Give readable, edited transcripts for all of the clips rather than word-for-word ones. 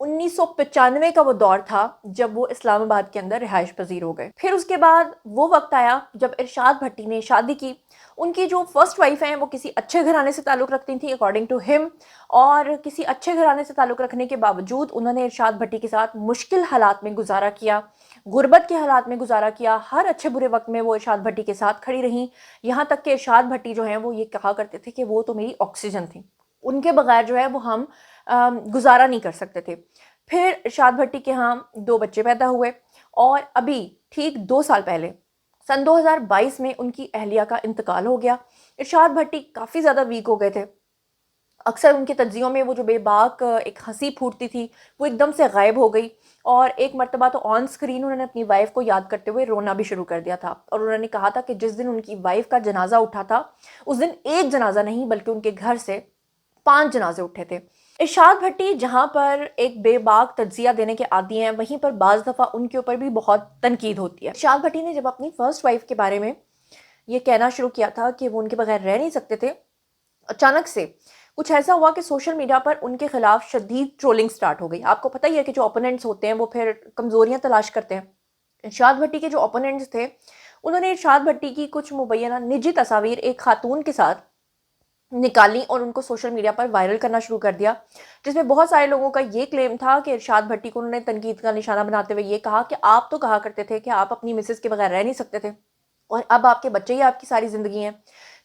1995 کا وہ دور تھا جب وہ اسلام آباد کے اندر رہائش پذیر ہو گئے۔ پھر اس کے بعد وہ وقت آیا جب ارشاد بھٹی نے شادی کی۔ ان کی جو فرسٹ وائف ہیں وہ کسی اچھے گھرانے سے تعلق رکھتی تھیں اکارڈنگ ٹو ہم، اور کسی اچھے گھرانے سے تعلق رکھنے کے باوجود انہوں نے ارشاد بھٹی کے ساتھ مشکل حالات میں گزارا کیا، غربت کے حالات میں گزارا کیا۔ ہر اچھے برے وقت میں وہ ارشاد بھٹی کے ساتھ کھڑی رہیں، یہاں تک کہ ارشاد بھٹی جو ہیں وہ یہ کہا کرتے تھے کہ وہ تو میری آکسیجن تھی، ان کے بغیر جو ہے وہ ہم گزارا نہیں کر سکتے تھے۔ پھر ارشاد بھٹی کے ہاں 2 بچے پیدا ہوئے، اور ابھی ٹھیک 2 سال پہلے سن 2022 میں ان کی اہلیہ کا انتقال ہو گیا۔ ارشاد بھٹی کافی زیادہ ویک ہو گئے تھے، اکثر ان کے تجزیوں میں وہ جو بے باک ایک ہنسی پھوٹتی تھی وہ ایک دم سے غائب ہو گئی، اور ایک مرتبہ تو آن سکرین انہوں نے اپنی وائف کو یاد کرتے ہوئے رونا بھی شروع کر دیا تھا، اور انہوں نے کہا تھا کہ جس دن ان کی وائف کا جنازہ اٹھا تھا اس دن ایک جنازہ نہیں بلکہ ان کے گھر سے 5 جنازے اٹھے تھے۔ ارشاد بھٹی جہاں پر ایک بے باک تجزیہ دینے کے عادی ہیں، وہیں پر بعض دفعہ ان کے اوپر بھی بہت تنقید ہوتی ہے۔ ارشاد بھٹی نے جب اپنی فرسٹ وائف کے بارے میں یہ کہنا شروع کیا تھا کہ وہ ان کے بغیر رہ نہیں سکتے تھے، اچانک سے کچھ ایسا ہوا کہ سوشل میڈیا پر ان کے خلاف شدید ٹرولنگ سٹارٹ ہو گئی۔ آپ کو پتہ ہی ہے کہ جو اوپوننٹس ہوتے ہیں وہ پھر کمزوریاں تلاش کرتے ہیں۔ ارشاد بھٹی کے جو اوپوننٹس تھے انہوں نے ارشاد بھٹی کی کچھ مبینہ نجی تصاویر ایک خاتون کے ساتھ نکالی اور ان کو سوشل میڈیا پر وائرل کرنا شروع کر دیا، جس میں بہت سارے لوگوں کا یہ کلیم تھا کہ ارشاد بھٹی کو انہوں نے تنقید کا نشانہ بناتے ہوئے یہ کہا کہ آپ تو کہا کرتے تھے کہ آپ اپنی مسز کے بغیر رہ نہیں سکتے تھے، اور اب آپ کے بچے ہی آپ کی ساری زندگی ہیں،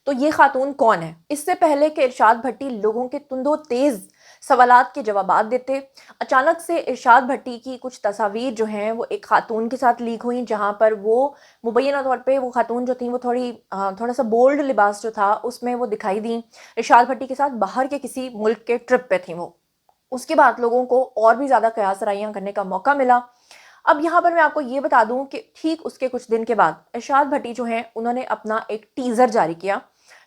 تو یہ خاتون کون ہے؟ اس سے پہلے کہ ارشاد بھٹی لوگوں کے تند و تیز سوالات کے جوابات دیتے، اچانک سے ارشاد بھٹی کی کچھ تصاویر جو ہیں وہ ایک خاتون کے ساتھ لیک ہوئیں، جہاں پر وہ مبینہ طور پہ وہ خاتون جو تھیں وہ تھوڑا سا بولڈ لباس جو تھا اس میں وہ دکھائی دیں، ارشاد بھٹی کے ساتھ باہر کے کسی ملک کے ٹرپ پہ تھیں وہ۔ اس کے بعد لوگوں کو اور بھی زیادہ قیاس آرائیاں کرنے کا موقع ملا۔ اب یہاں پر میں آپ کو یہ بتا دوں کہ ٹھیک اس کے کچھ دن کے بعد ارشاد بھٹی جو ہیں انہوں نے اپنا ایک ٹیزر جاری کیا،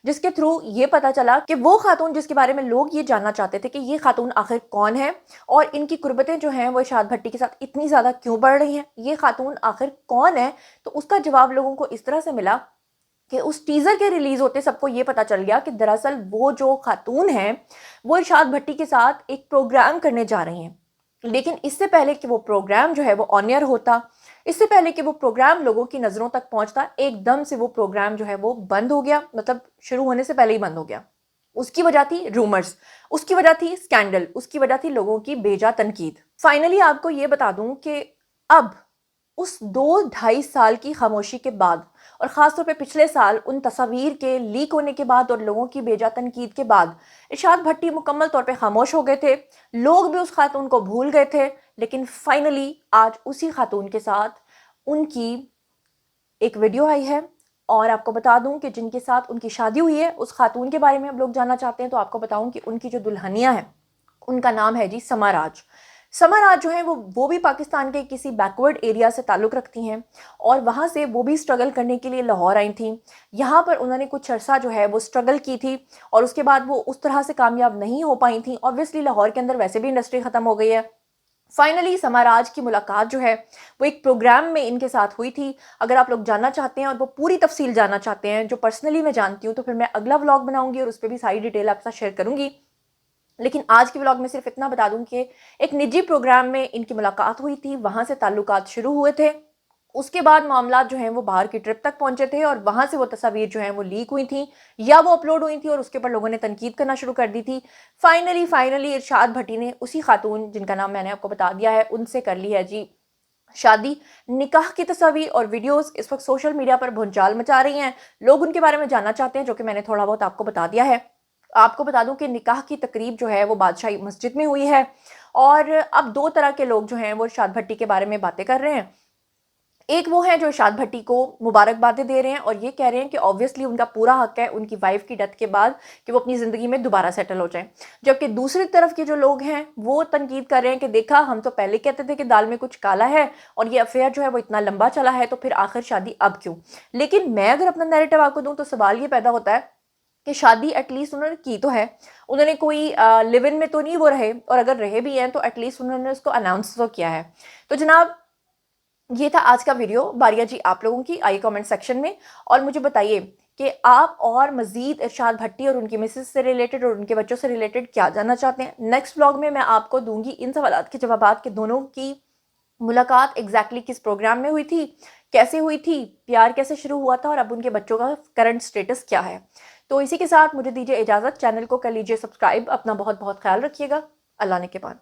جس کے تھرو یہ پتا چلا کہ وہ خاتون جس کے بارے میں لوگ یہ جاننا چاہتے تھے کہ یہ خاتون آخر کون ہے، اور ان کی قربتیں جو ہیں وہ ارشاد بھٹی کے ساتھ اتنی زیادہ کیوں بڑھ رہی ہیں، یہ خاتون آخر کون ہے، تو اس کا جواب لوگوں کو اس طرح سے ملا کہ اس ٹیزر کے ریلیز ہوتے سب کو یہ پتا چل گیا کہ دراصل وہ جو خاتون ہیں وہ ارشاد بھٹی کے ساتھ ایک پروگرام کرنے جا رہی ہیں، لیکن اس سے پہلے کہ وہ پروگرام جو ہے وہ آن ایئر ہوتا، اس سے پہلے کہ وہ پروگرام لوگوں کی نظروں تک پہنچتا، ایک دم سے وہ پروگرام جو ہے وہ بند ہو گیا، مطلب شروع ہونے سے پہلے ہی بند ہو گیا۔ اس کی وجہ تھی رومرز، اس کی وجہ تھی سکینڈل، اس کی وجہ تھی لوگوں کی بیجا تنقید۔ فائنلی آپ کو یہ بتا دوں کہ اب اس 2-2.5 سال کی خاموشی کے بعد، اور خاص طور پہ پچھلے سال ان تصاویر کے لیک ہونے کے بعد اور لوگوں کی بیجا تنقید کے بعد، ارشاد بھٹی مکمل طور پہ خاموش ہو گئے تھے، لوگ بھی اس خاتون کو بھول گئے تھے، لیکن فائنلی آج اسی خاتون کے ساتھ ان کی ایک ویڈیو آئی ہے، اور آپ کو بتا دوں کہ جن کے ساتھ ان کی شادی ہوئی ہے اس خاتون کے بارے میں اب لوگ جاننا چاہتے ہیں، تو آپ کو بتاؤں کہ ان کی جو دلہنیاں ہیں ان کا نام ہے جی سما راج۔ سما راج جو ہیں وہ بھی پاکستان کے کسی بیکورڈ ایریا سے تعلق رکھتی ہیں، اور وہاں سے وہ بھی سٹرگل کرنے کے لیے لاہور آئی تھیں۔ یہاں پر انہوں نے کچھ عرصہ جو ہے وہ سٹرگل کی تھی، اور اس کے بعد وہ اس طرح سے کامیاب نہیں ہو پائی تھیں۔ اوبویسلی لاہور کے اندر ویسے بھی انڈسٹری ختم ہو گئی ہے۔ فائنلی سما راج کی ملاقات جو ہے وہ ایک پروگرام میں ان کے ساتھ ہوئی تھی۔ اگر آپ لوگ جاننا چاہتے ہیں اور وہ پوری تفصیل جاننا چاہتے ہیں جو پرسنلی میں جانتی ہوں، تو پھر میں اگلا ولاگ بناؤں گی اور اس پہ بھی ساری ڈیٹیل آپ کے ساتھ شیئر کروں گی، لیکن آج کے ولاگ میں صرف اتنا بتا دوں کہ ایک نجی پروگرام میں ان کی ملاقات ہوئی تھی، وہاں سے تعلقات شروع ہوئے تھے، اس کے بعد معاملات جو ہیں وہ باہر کی ٹرپ تک پہنچے تھے، اور وہاں سے وہ تصاویر جو ہیں وہ لیک ہوئی تھیں یا وہ اپلوڈ ہوئی تھی اور اس کے اوپر لوگوں نے تنقید کرنا شروع کر دی تھی۔ فائنلی ارشاد بھٹی نے اسی خاتون جن کا نام میں نے آپ کو بتا دیا ہے ان سے کر لی ہے جی شادی۔ نکاح کی تصاویر اور ویڈیوز اس وقت سوشل میڈیا پر بھونچال مچا رہی ہیں، لوگ ان کے بارے میں جاننا چاہتے ہیں، جو کہ میں نے تھوڑا بہت آپ کو بتا دیا ہے۔ آپ کو بتا دوں کہ نکاح کی تقریب جو ہے وہ بادشاہی مسجد میں ہوئی ہے، اور اب 2 طرح کے لوگ جو ہیں وہ ارشاد بھٹی کے بارے میں باتیں کر رہے ہیں۔ ایک وہ ہیں جو ارشاد بھٹی کو مبارکبادیں دے رہے ہیں اور یہ کہہ رہے ہیں کہ اوبویسلی ان کا پورا حق ہے ان کی وائف کی ڈیتھ کے بعد کہ وہ اپنی زندگی میں دوبارہ سیٹل ہو جائیں، جبکہ دوسری طرف کے جو لوگ ہیں وہ تنقید کر رہے ہیں کہ دیکھا ہم تو پہلے کہتے تھے کہ دال میں کچھ کالا ہے، اور یہ افیئر جو ہے وہ اتنا لمبا چلا ہے، تو پھر آخر شادی اب کیوں؟ لیکن میں اگر اپنا نیریٹو آپ کو دوں تو سوال یہ پیدا ہوتا ہے کہ شادی ایٹ لیسٹ انہوں نے کی تو ہے، انہوں نے کوئی لیو ان میں تو نہیں وہ رہے، اور اگر رہے بھی ہیں تو ایٹ لیسٹ انہوں نے اس کو اناؤنس تو کیا ہے۔ تو جناب یہ تھا آج کا ویڈیو، باریہ جی آپ لوگوں کی، آئی کامنٹ سیکشن میں اور مجھے بتائیے کہ آپ اور مزید ارشاد بھٹی اور ان کی مسز سے ریلیٹڈ اور ان کے بچوں سے ریلیٹڈ کیا جاننا چاہتے ہیں. نیکسٹ بلاگ میں آپ کو دوں گی ان سوالات کے جوابات کہ دونوں کی ملاقات ایگزیکٹلی کس پروگرام میں ہوئی تھی, کیسے ہوئی تھی, پیار کیسے شروع ہوا تھا, اور اب ان کے بچوں کا کرنٹ سٹیٹس کیا ہے. تو اسی کے ساتھ مجھے دیجیے اجازت, چینل کو کر لیجیے سبسکرائب. اپنا بہت بہت خیال رکھیے گا. اللہ نے کے بعد.